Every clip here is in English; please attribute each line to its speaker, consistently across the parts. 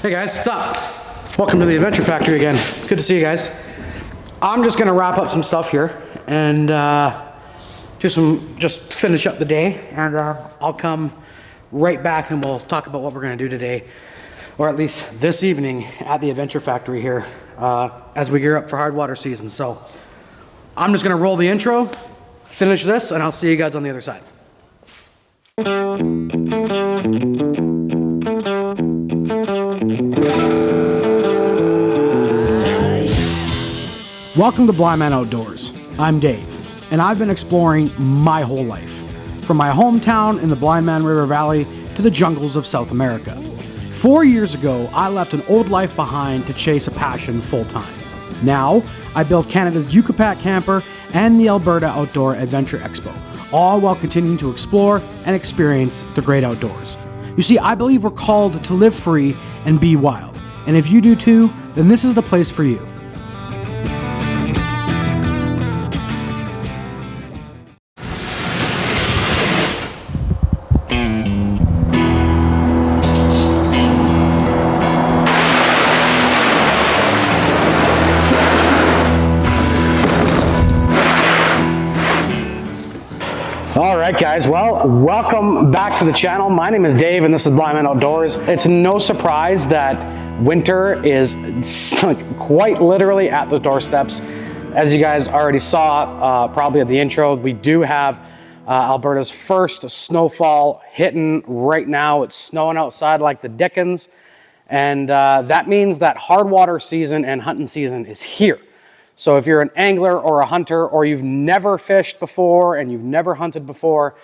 Speaker 1: Hey guys, what's up? Welcome to the Adventure Factory again. It's good to see you guys. I'm just gonna wrap up some stuff here and just finish up the day, and I'll come right back and we'll talk about what we're gonna do today, or at least this evening at the Adventure Factory here as we gear up for hard water season. So I'm just gonna roll the intro, finish this, and I'll see you guys on the other side. Welcome to Blindman Outdoors. I'm Dave, and I've been exploring my whole life, from my hometown in the Blindman River Valley to the jungles of South America. 4 years ago, I left an old life behind to chase a passion full-time. Now, I built Canada's Yucatan camper and the Alberta Outdoor Adventure Expo, all while continuing to explore and experience the great outdoors. You see, I believe we're called to live free and be wild, and if you do too, then this is the place for you. All right, guys, well, welcome back to the channel. My name is Dave and this is Blindman Outdoors. It's no surprise that winter is quite literally at the doorsteps. As you guys already saw probably at the intro, we do have Alberta's first snowfall hitting right now. It's snowing outside like the dickens, and that means that hard water season and hunting season is here. So if you're an angler or a hunter, or you've never fished before and you've never hunted before,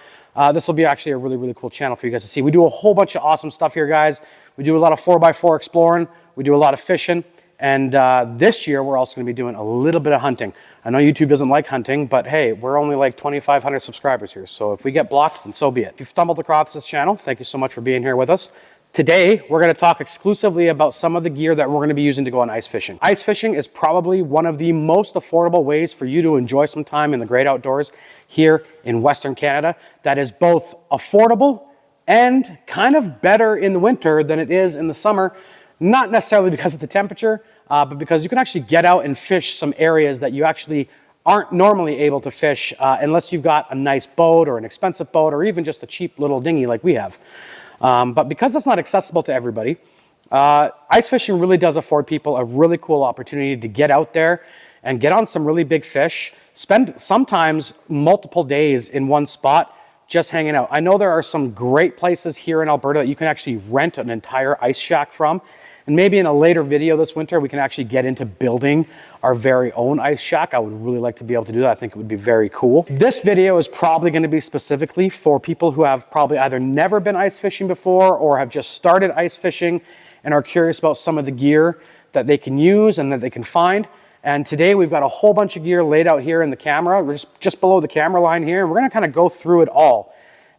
Speaker 1: this will be actually a really, really cool channel for you guys to see. We do a whole bunch of awesome stuff here, guys. We do a lot of 4x4 exploring. We do a lot of fishing. And this year, we're also going to be doing a little bit of hunting. I know YouTube doesn't like hunting, but hey, we're only like 2,500 subscribers here. So if we get blocked, then so be it. If you've stumbled across this channel, thank you so much for being here with us. Today, we're going to talk exclusively about some of the gear that we're going to be using to go on ice fishing. Ice fishing is probably one of the most affordable ways for you to enjoy some time in the great outdoors here in Western Canada. That is both affordable and kind of better in the winter than it is in the summer. Not necessarily because of the temperature, but because you can actually get out and fish some areas that you actually aren't normally able to fish unless you've got a nice boat or an expensive boat or even just a cheap little dinghy like we have. But because it's not accessible to everybody, ice fishing really does afford people a really cool opportunity to get out there and get on some really big fish, spend sometimes multiple days in one spot just hanging out. I know there are some great places here in Alberta that you can actually rent an entire ice shack from. And maybe in a later video this winter, we can actually get into building our very own ice shack. I would really like to be able to do that. I think it would be very cool. This video is probably going to be specifically for people who have probably either never been ice fishing before or have just started ice fishing and are curious about some of the gear that they can use and that they can find. And today we've got a whole bunch of gear laid out here in the camera. We're just below the camera line here. And we're going to kind of go through it all.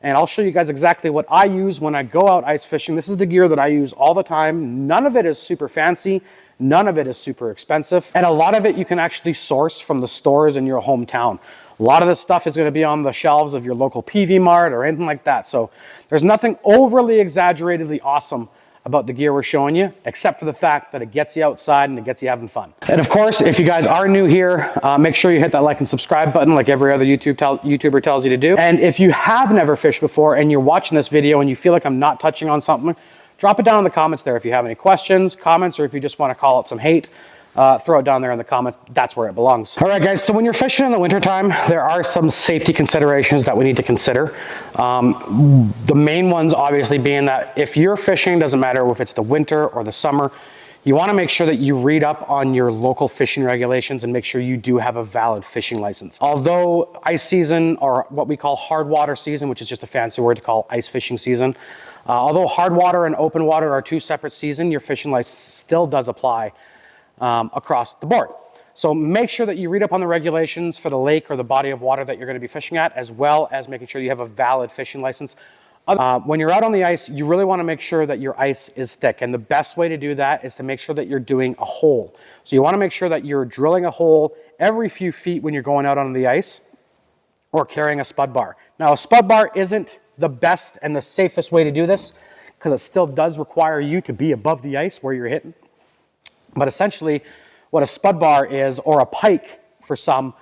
Speaker 1: And I'll show you guys exactly what I use when I go out ice fishing. This is the gear that I use all the time. None of it is super fancy. None of it is super expensive. And a lot of it you can actually source from the stores in your hometown. A lot of this stuff is going to be on the shelves of your local PV Mart or anything like that. So there's nothing overly exaggeratedly awesome about the gear we're showing you, except for the fact that it gets you outside and it gets you having fun. And of course, if you guys are new here, make sure you hit that like and subscribe button like every other YouTuber tells you to do. And if you have never fished before and you're watching this video and you feel like I'm not touching on something, drop it down in the comments there if you have any questions, comments, or if you just want to call it some hate. Throw it down there in the comments. That's where it belongs. All right, guys, so when you're fishing in the wintertime, there are some safety considerations that we need to consider. The main ones obviously being that if you're fishing, doesn't matter if it's the winter or the summer, you want to make sure that you read up on your local fishing regulations and make sure you do have a valid fishing license. Although ice season, or what we call hard water season, which is just a fancy word to call ice fishing season, although hard water and open water are two separate seasons, your fishing license still does apply across the board. So make sure that you read up on the regulations for the lake or the body of water that you're going to be fishing at, as well as making sure you have a valid fishing license. When you're out on the ice, you really want to make sure that your ice is thick. And the best way to do that is to make sure that you're doing a hole. So you want to make sure that you're drilling a hole every few feet when you're going out on the ice or carrying a spud bar. Now, a spud bar isn't the best and the safest way to do this, because it still does require you to be above the ice where you're hitting. But essentially what a spud bar is, or a pike for some,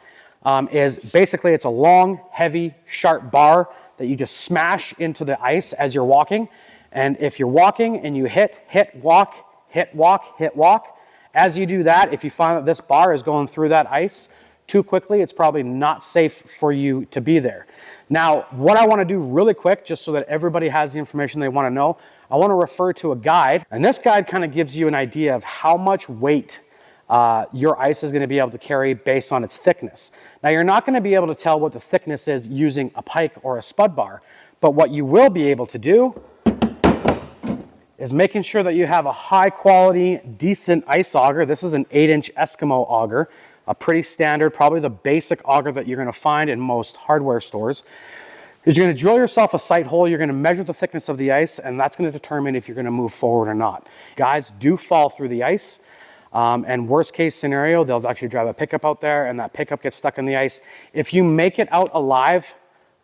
Speaker 1: is basically it's a long, heavy, sharp bar that you just smash into the ice as you're walking. And if you're walking and you hit, walk, hit, walk, hit, walk, as you do that, if you find that this bar is going through that ice too quickly, it's probably not safe for you to be there. Now, what I want to do really quick, just so that everybody has the information they want to know, I want to refer to a guide. And this guide kind of gives you an idea of how much weight your ice is going to be able to carry based on its thickness. Now, you're not going to be able to tell what the thickness is using a pike or a spud bar, but what you will be able to do is making sure that you have a high quality, decent ice auger. This is an 8-inch Eskimo auger, a pretty standard, probably the basic auger that you're going to find in most hardware stores. Is you're going to drill yourself a sight hole, you're going to measure the thickness of the ice, and that's going to determine if you're going to move forward or not. Guys do fall through the ice, and worst case scenario, they'll actually drive a pickup out there and that pickup gets stuck in the ice. If you make it out alive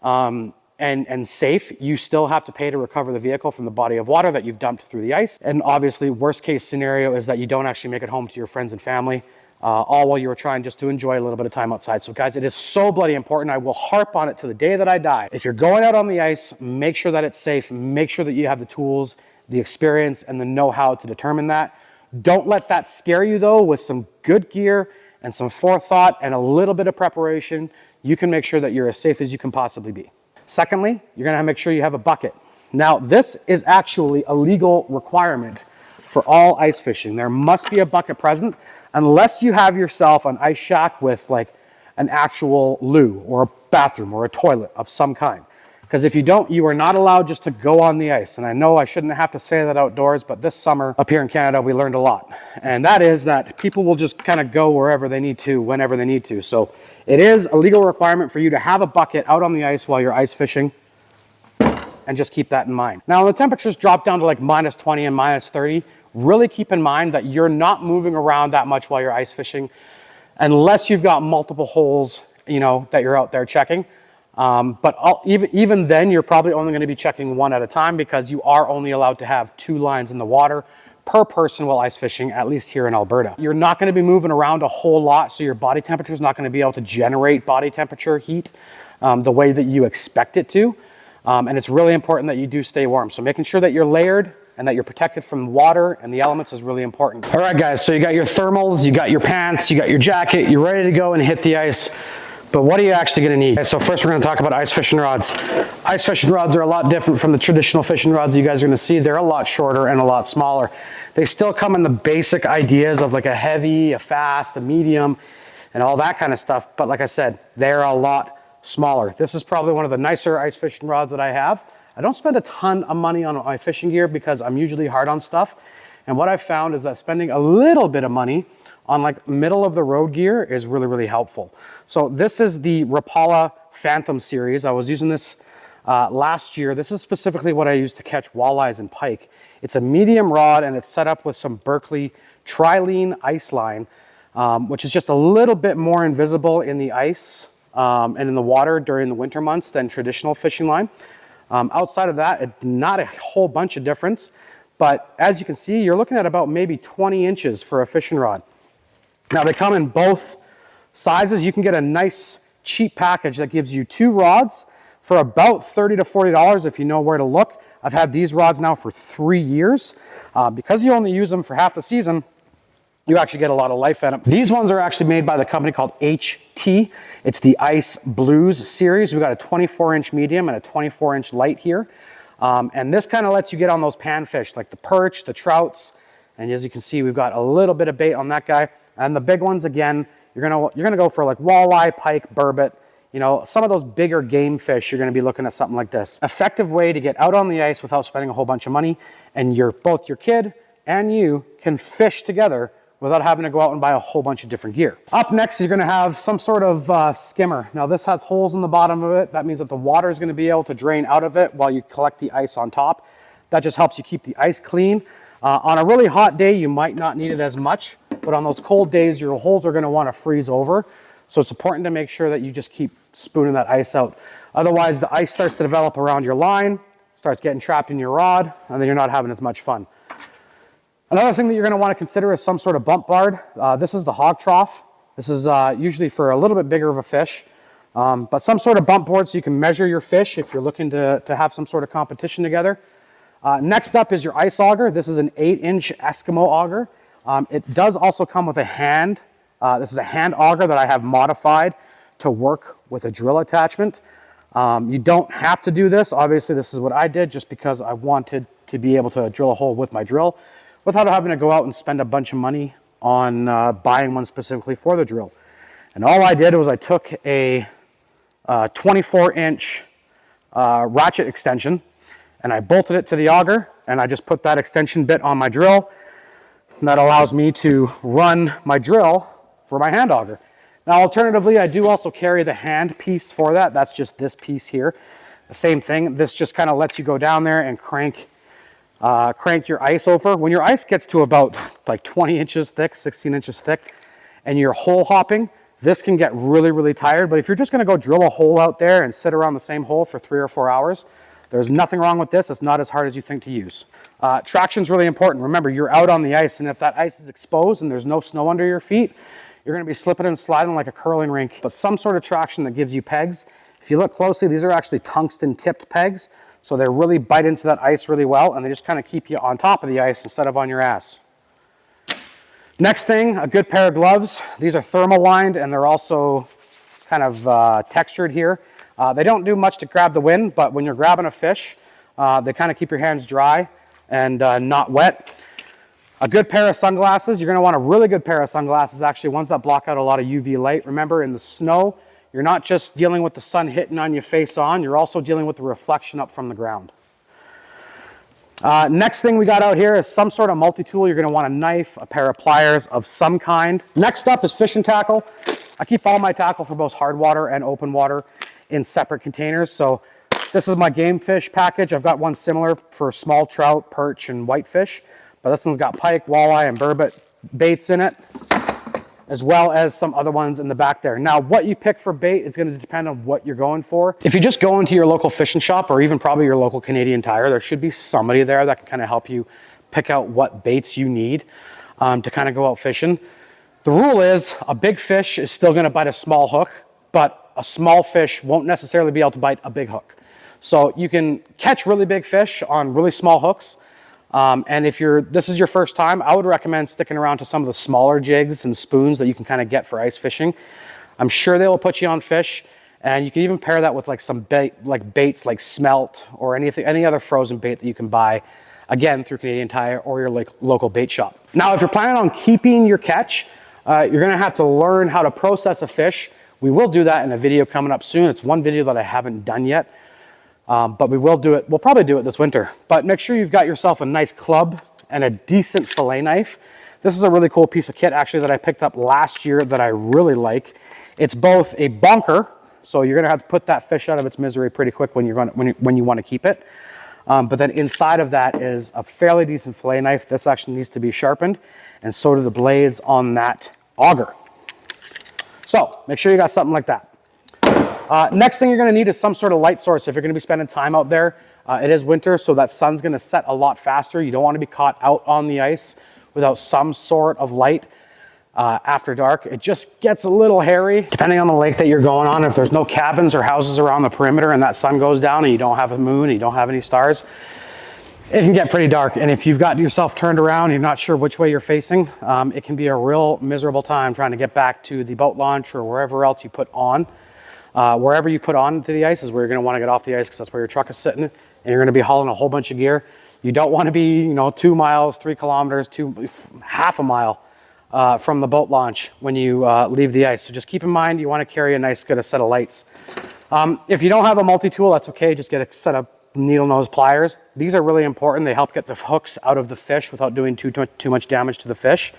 Speaker 1: and safe, you still have to pay to recover the vehicle from the body of water that you've dumped through the ice. And obviously, worst case scenario is that you don't actually make it home to your friends and family, all while you were trying just to enjoy a little bit of time outside. So guys, it is so bloody important. I will harp on it to the day that I die. If you're going out on the ice, make sure that it's safe. Make sure that you have the tools, the experience, and the know-how to determine that. Don't let that scare you though. With some good gear and some forethought and a little bit of preparation, you can make sure that you're as safe as you can possibly be. Secondly, you're gonna make sure you have a bucket. Now, this is actually a legal requirement for all ice fishing. There must be a bucket present unless you have yourself an ice shack with like an actual loo or a bathroom or a toilet of some kind. Because if you don't, you are not allowed just to go on the ice. And I know I shouldn't have to say that outdoors, but this summer up here in Canada, we learned a lot. And that is that people will just kind of go wherever they need to, whenever they need to. So it is a legal requirement for you to have a bucket out on the ice while you're ice fishing, and just keep that in mind. Now, when the temperatures drop down to like -20 and -30, really keep in mind that you're not moving around that much while you're ice fishing, unless you've got multiple holes, you know, that you're out there checking. Even then, you're probably only going to be checking one at a time, because you are only allowed to have 2 lines in the water per person while ice fishing, at least here in Alberta. You're not going to be moving around a whole lot, so your body temperature is not going to be able to generate body temperature heat the way that you expect it to. And it's really important that you do stay warm. So making sure that you're layered and that you're protected from water and the elements is really important. All right, guys, so you got your thermals, you got your pants, you got your jacket, you're ready to go and hit the ice. But what are you actually going to need? Okay, so first we're going to talk about ice fishing rods. Ice fishing rods are a lot different from the traditional fishing rods you guys are going to see. They're a lot shorter and a lot smaller. They still come in the basic ideas of like a heavy, a fast, a medium, and all that kind of stuff. But like I said, they're a lot smaller. This is probably one of the nicer ice fishing rods that I have. I don't spend a ton of money on my fishing gear because I'm usually hard on stuff. And what I've found is that spending a little bit of money on like middle of the road gear is really, really helpful. So this is the Rapala Phantom series. I was using this last year. This is specifically what I use to catch walleyes and pike. It's a medium rod and it's set up with some Berkley Trilene ice line, which is just a little bit more invisible in the ice and in the water during the winter months than traditional fishing line. Outside of that, not a whole bunch of difference, but as you can see, you're looking at about maybe 20 inches for a fishing rod. Now they come in both sizes. You can get a nice cheap package that gives you 2 rods for about $30 to $40 if you know where to look. I've had these rods now for 3 years. Because you only use them for half the season, you actually get a lot of life in them. These ones are actually made by the company called HT. It's the Ice Blues series. We've got a 24-inch medium and a 24-inch light here. And this kind of lets you get on those panfish like the perch, the trouts. And as you can see, we've got a little bit of bait on that guy. And the big ones, again, you're gonna go for like walleye, pike, burbot, you know, some of those bigger game fish. You're gonna be looking at something like this. Effective way to get out on the ice without spending a whole bunch of money, and both your kid and you can fish together without having to go out and buy a whole bunch of different gear. Up next, you're gonna have some sort of skimmer. Now this has holes in the bottom of it. That means that the water is gonna be able to drain out of it while you collect the ice on top. That just helps you keep the ice clean. On a really hot day, you might not need it as much, but on those cold days, your holes are gonna wanna freeze over. So it's important to make sure that you just keep spooning that ice out. Otherwise, the ice starts to develop around your line, starts getting trapped in your rod, and then you're not having as much fun. Another thing that you're going to want to consider is some sort of bump guard. This is the hog trough. This is usually for a little bit bigger of a fish, but some sort of bump board so you can measure your fish if you're looking to have some sort of competition together. Next up is your ice auger. This is an 8-inch Eskimo auger. It does also come with a hand. This is a hand auger that I have modified to work with a drill attachment. You don't have to do this. Obviously, this is what I did just because I wanted to be able to drill a hole with my drill without having to go out and spend a bunch of money on buying one specifically for the drill. And all I did was I took a 24-inch ratchet extension and I bolted it to the auger, and I just put that extension bit on my drill, and that allows me to run my drill for my hand auger. Now, alternatively, I do also carry the hand piece for that. That's just this piece here. The same thing. This just kind of lets you go down there and crank your ice over. When your ice gets to about like 20 inches thick, 16 inches thick, and you're hole hopping, this can get really, really tired. But if you're just going to go drill a hole out there and sit around the same hole for 3 or 4 hours, there's nothing wrong with this. It's not as hard as you think to use. Traction is really important. Remember, you're out on the ice, and if that ice is exposed and there's no snow under your feet, you're going to be slipping and sliding like a curling rink. But some sort of traction that gives you pegs. If you look closely, these are actually tungsten tipped pegs, so they really bite into that ice really well, and they just kind of keep you on top of the ice instead of on your ass. Next thing, a good pair of gloves. These are thermal lined, and they're also kind of textured here. They don't do much to grab the wind, but when you're grabbing a fish, they kind of keep your hands dry and not wet. A good pair of sunglasses. You're going to want a really good pair of sunglasses, actually, ones that block out a lot of UV light. Remember, in the snow, you're not just dealing with the sun hitting on you face on, you're also dealing with the reflection up from the ground. Next thing we got out here is some sort of multi-tool. You're going to want a knife, a pair of pliers of some kind. Next up is fishing tackle. I keep all my tackle for both hard water and open water in separate containers. So this is my game fish package. I've got one similar for small trout, perch, and whitefish, but this one's got pike, walleye, and burbot baits in it, as well as some other ones in the back there. Now, what you pick for bait is going to depend on what you're going for. If you just go into your local fishing shop, or even probably your local Canadian Tire, there should be somebody there that can kind of help you pick out what baits you need to kind of go out fishing. The rule is a big fish is still going to bite a small hook, but a small fish won't necessarily be able to bite a big hook. So you can catch really big fish on really small hooks. And if this is your first time, I would recommend sticking around to some of the smaller jigs and spoons that you can kind of get for ice fishing. I'm sure they will put you on fish, and you can even pair that with like some baits like smelt or any other frozen bait that you can buy, again, through Canadian Tire or your local bait shop. Now, if you're planning on keeping your catch, you're going to have to learn how to process a fish. We will do that in a video coming up soon. It's one video that I haven't done yet, but we will do it. We'll probably do it this winter. But make sure you've got yourself a nice club and a decent fillet knife. This is a really cool piece of kit, actually, that I picked up last year that I really like. It's both a bunker, so you're going to have to put that fish out of its misery pretty quick when you want to keep it. But then inside of that is a fairly decent fillet knife. This actually needs to be sharpened, and so do the blades on that auger. So make sure you got something like that. Next thing you're going to need is some sort of light source if you're going to be spending time out there. It is winter, so that sun's going to set a lot faster. You don't want to be caught out on the ice without some sort of light after dark. It just gets a little hairy depending on the lake that you're going on. If there's no cabins or houses around the perimeter and that sun goes down and you don't have a moon and you don't have any stars, it can get pretty dark. And if you've got yourself turned around, you're not sure which way you're facing, it can be a real miserable time trying to get back to the boat launch or wherever else you put on. Wherever you put on to the ice is where you're going to want to get off the ice, because that's where your truck is sitting, and you're going to be hauling a whole bunch of gear. You don't want to be, 2 miles, 3 kilometers, half a mile from the boat launch when you leave the ice. So just keep in mind, you want to carry a nice good set of lights. If you don't have a multi-tool, that's okay. Just get a set of needle nose pliers. These are really important. They help get the hooks out of the fish without doing too much damage to the fish.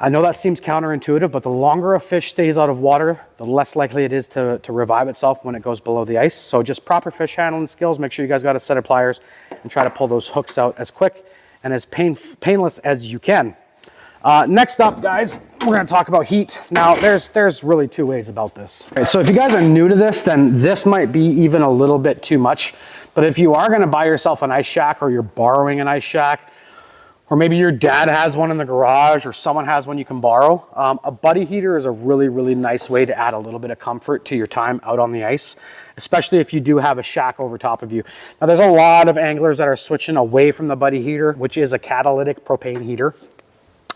Speaker 1: I know that seems counterintuitive, but the longer a fish stays out of water, the less likely it is to revive itself when it goes below the ice. So just proper fish handling skills. Make sure you guys got a set of pliers and try to pull those hooks out as quick and as painless as you can. Next up, guys, we're going to talk about heat. Now, there's really two ways about this. Okay, so if you guys are new to this, then this might be even a little bit too much. But if you are gonna buy yourself an ice shack, or you're borrowing an ice shack, or maybe your dad has one in the garage, or someone has one you can borrow, a buddy heater is a really, really nice way to add a little bit of comfort to your time out on the ice, especially if you do have a shack over top of you. Now, there's a lot of anglers that are switching away from the buddy heater, which is a catalytic propane heater,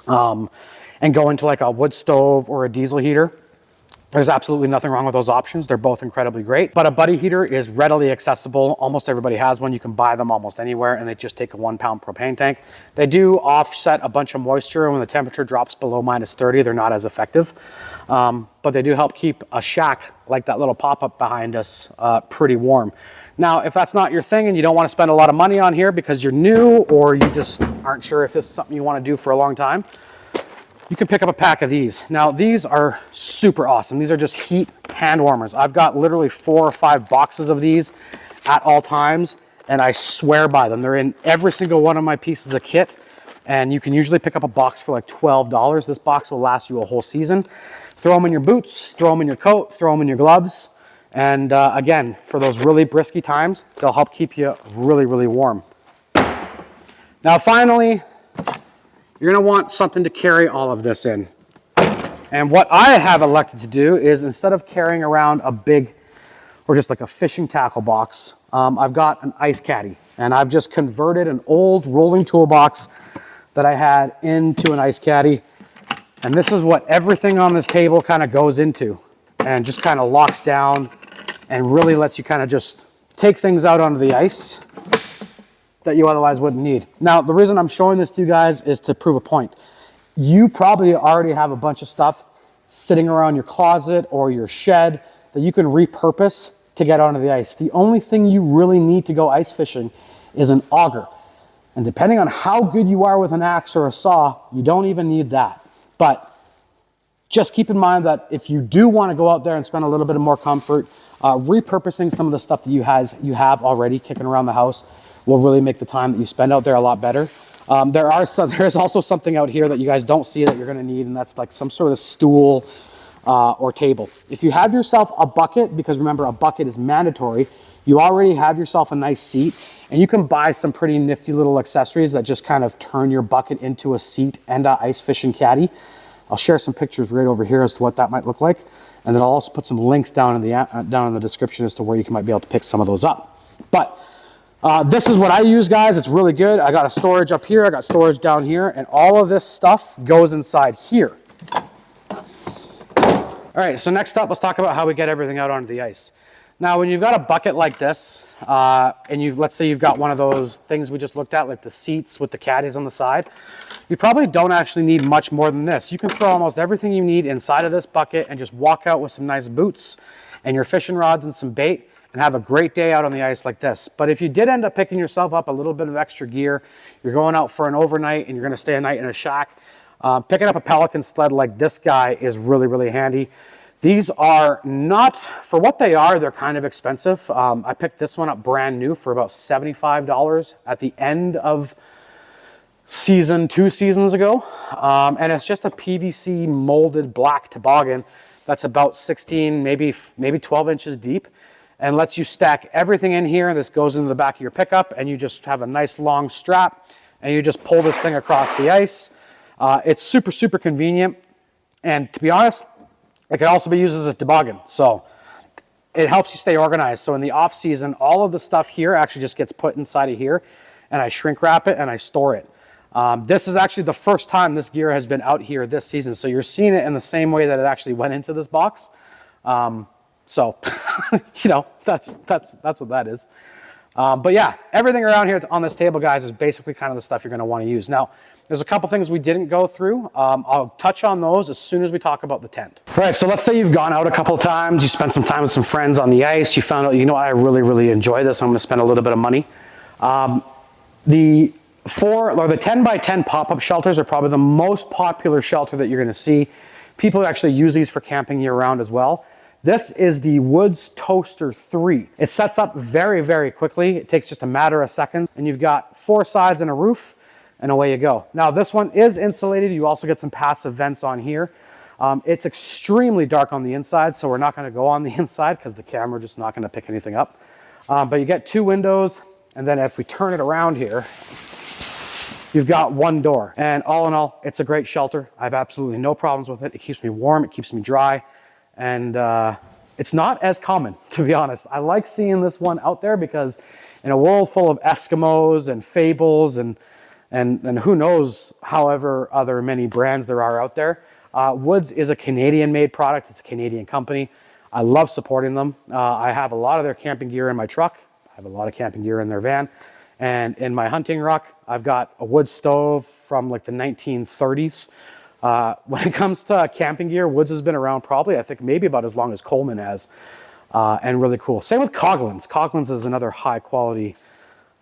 Speaker 1: and go into like a wood stove or a diesel heater. There's absolutely nothing wrong with those options. They're both incredibly great, but a buddy heater is readily accessible. Almost everybody has one. You can buy them almost anywhere, and they just take a 1 pound propane tank. They do offset a bunch of moisture. When the temperature drops below -30, they're not as effective, but they do help keep a shack like that little pop-up behind us pretty warm. Now, if that's not your thing and you don't want to spend a lot of money on here because you're new, or you just aren't sure if this is something you want to do for a long time, you can pick up a pack of these. Now, these are super awesome. These are just heat hand warmers. I've got literally 4 or 5 boxes of these at all times, and I swear by them. They're in every single one of my pieces of kit, and you can usually pick up a box for like $12. This box will last you a whole season. Throw them in your boots, throw them in your coat, throw them in your gloves, and again, for those really brisky times, they'll help keep you really, really warm. Now, finally, you're gonna want something to carry all of this in. And what I have elected to do is, instead of carrying around a big, or just like a fishing tackle box, I've got an ice caddy. And I've just converted an old rolling toolbox that I had into an ice caddy. And this is what everything on this table kind of goes into, and just kind of locks down and really lets you kind of just take things out onto the ice that you otherwise wouldn't need. Now, the reason I'm showing this to you guys is to prove a point. You probably already have a bunch of stuff sitting around your closet or your shed that you can repurpose to get onto the ice. The only thing you really need to go ice fishing is an auger. And depending on how good you are with an axe or a saw, you don't even need that. But just keep in mind that if you do want to go out there and spend a little bit of more comfort, repurposing some of the stuff that you have already kicking around the house will really make the time that you spend out there a lot better. There's also something out here that you guys don't see that you're gonna need, and that's like some sort of stool or table. If you have yourself a bucket, because remember, a bucket is mandatory, you already have yourself a nice seat, and you can buy some pretty nifty little accessories that just kind of turn your bucket into a seat and a ice fishing caddy. I'll share some pictures right over here as to what that might look like, and then I'll also put some links down in the description as to where you might be able to pick some of those up. But this is what I use, guys. It's really good. I got a storage up here, I got storage down here, and all of this stuff goes inside here. All right, so next up, let's talk about how we get everything out onto the ice. Now, when you've got a bucket like this, and let's say you've got one of those things we just looked at, like the seats with the caddies on the side, you probably don't actually need much more than this. You can throw almost everything you need inside of this bucket and just walk out with some nice boots and your fishing rods and some bait, and have a great day out on the ice like this. But if you did end up picking yourself up a little bit of extra gear, you're going out for an overnight and you're gonna stay a night in a shack, picking up a Pelican sled like this guy is really, really handy. These are not, for what they are, they're kind of expensive. I picked this one up brand new for about $75 at the end of season 2 seasons ago. And it's just a PVC molded black toboggan that's about 16, maybe 12 inches deep, and lets you stack everything in here. This goes into the back of your pickup, and you just have a nice long strap, and you just pull this thing across the ice. It's super, super convenient. And to be honest, it can also be used as a toboggan. So it helps you stay organized. So in the off season, all of the stuff here actually just gets put inside of here, and I shrink wrap it and I store it. This is actually the first time this gear has been out here this season. So you're seeing it in the same way that it actually went into this box. So, you know, that's what that is. But yeah, everything around here on this table, guys, is basically kind of the stuff you're going to want to use. Now, there's a couple things we didn't go through. I'll touch on those as soon as we talk about the tent. All right, so let's say you've gone out a couple of times, you spent some time with some friends on the ice, you found out, you know, I really, really enjoy this, I'm going to spend a little bit of money. The 10 by 10 pop-up shelters are probably the most popular shelter that you're going to see. People actually use these for camping year-round as well. This is the Woods Toaster 3. It sets up very, very quickly. It takes just a matter of seconds, and you've got 4 sides and a roof, and away you go. Now, this one is insulated. You also get some passive vents on here. It's extremely dark on the inside, so we're not gonna go on the inside because the camera just not gonna pick anything up. But you get 2 windows, and then if we turn it around here, you've got 1 door. And all in all, it's a great shelter. I have absolutely no problems with it. It keeps me warm, it keeps me dry, and it's not as common, to be honest. I like seeing this one out there because in a world full of Eskimos and Fables and who knows however other many brands there are out there, Woods is a Canadian-made product. It's a Canadian company. I love supporting them. I have a lot of their camping gear in my truck. I have a lot of camping gear in their van. And in my hunting ruck, I've got a wood stove from like the 1930s. When it comes to camping gear, Woods has been around probably, I think, maybe about as long as Coleman has, and really cool. Same with Coghlan's. Coghlan's is another high quality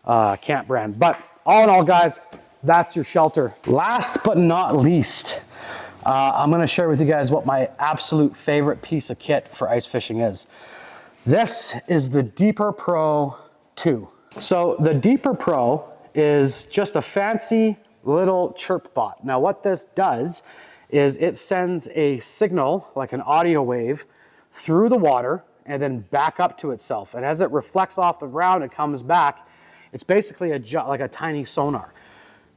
Speaker 1: camp brand. But all in all, guys, that's your shelter. Last but not least, I'm gonna share with you guys what my absolute favorite piece of kit for ice fishing is. This is the Deeper Pro 2. So the Deeper Pro is just a fancy little chirp bot. Now what this does is it sends a signal, like an audio wave, through the water and then back up to itself. And as it reflects off the ground and comes back, it's basically like a tiny sonar.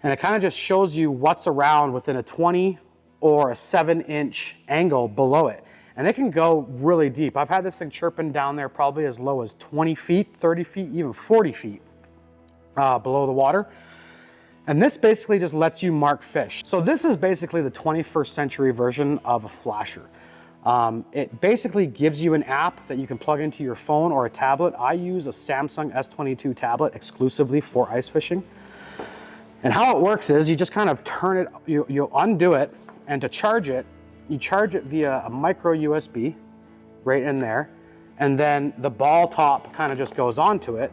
Speaker 1: And it kind of just shows you what's around within a 20 or a 7-inch angle below it. And it can go really deep. I've had this thing chirping down there probably as low as 20 feet, 30 feet, even 40 feet below the water. And this basically just lets you mark fish. So this is basically the 21st century version of a flasher. It basically gives you an app that you can plug into your phone or a tablet. I use a Samsung S22 tablet exclusively for ice fishing. And how it works is you just kind of turn it, you undo it, and to charge it, you charge it via a micro USB right in there. And then the ball top kind of just goes onto it.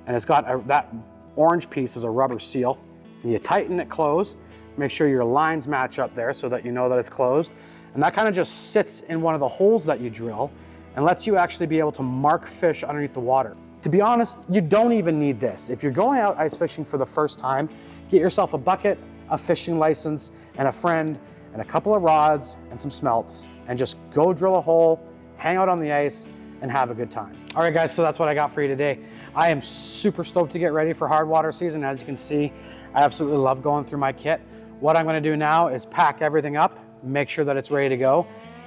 Speaker 1: And it's got that orange piece is a rubber seal. And you tighten it closed, make sure your lines match up there so that you know that it's closed. And that kind of just sits in one of the holes that you drill and lets you actually be able to mark fish underneath the water. To be honest, you don't even need this. If you're going out ice fishing for the first time, get yourself a bucket, a fishing license, and a friend, and a couple of rods and some smelts, and just go drill a hole, hang out on the ice, and have a good time. All right, guys, so that's what I got for you today. I am super stoked to get ready for hard water season. As you can see, I absolutely love going through my kit. What I'm gonna do now is pack everything up, make sure that it's ready to go,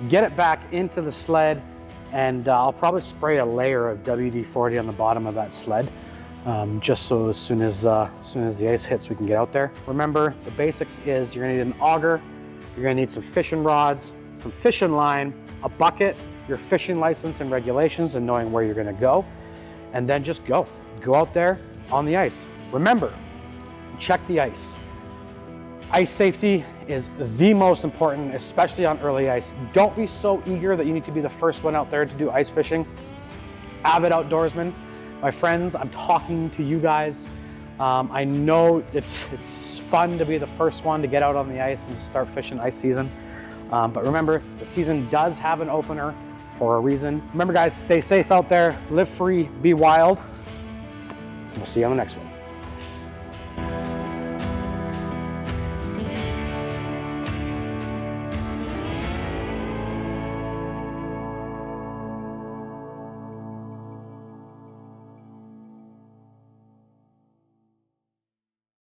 Speaker 1: get it back into the sled, and I'll probably spray a layer of WD-40 on the bottom of that sled, just so as soon as the ice hits, we can get out there. Remember, the basics is you're gonna need an auger, you're gonna need some fishing rods, some fishing line, a bucket, your fishing license and regulations and knowing where you're gonna go, and then just go out there on the ice. Remember, check the ice. Ice safety is the most important, especially on early ice. Don't be so eager that you need to be the first one out there to do ice fishing. Avid outdoorsmen, my friends, I'm talking to you guys. I know it's fun to be the first one to get out on the ice and start fishing ice season. But remember, the season does have an opener for a reason. Remember, guys, stay safe out there, live free, be wild. We'll see you on the next one.